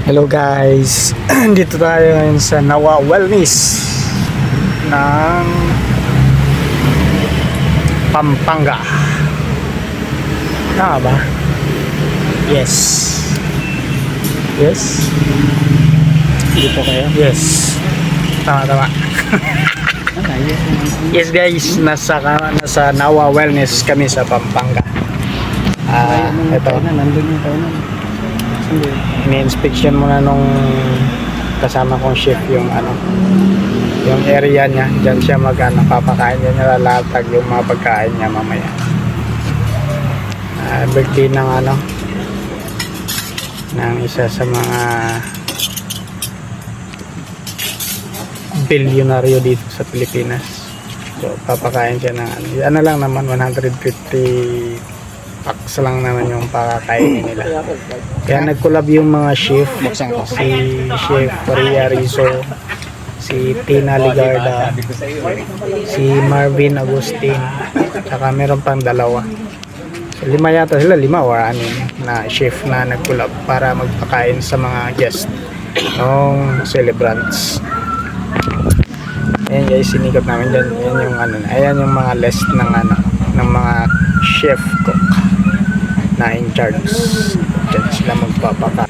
Hello guys, dito tayo ngayon sa Nawa Wellness ng Pampanga. Tama ba? Yes. Yes. Dito kayo? Yes. Tama. Yes guys, nasa Nawa Wellness kami sa Pampanga. Ito. Nandun yung tayo na. Ini-inspection muna nung kasama kong chef yung yung area niya. Diyan siya papakain niya, nilalatag yung mga pagkain niya mamaya. Birthday ng ng isa sa mga bilyonaryo dito sa Pilipinas. So papakain siya ng lang naman 150 packs lang naman yung pakakainin nila. Kaya nag-collab yung mga chef, si Chef Maria Rizzo, si Tina Ligarda, si Marvin Agustin, saka meron pang dalawa. So, 5 yata sila, 5 or 6 na chef na nag-collab para magpakain sa mga guest ng celebrants. Ayan guys, sinikot namin dyan. Ayan yung mga list ng mga chef cook na in charge. Diyan sila magpapakain.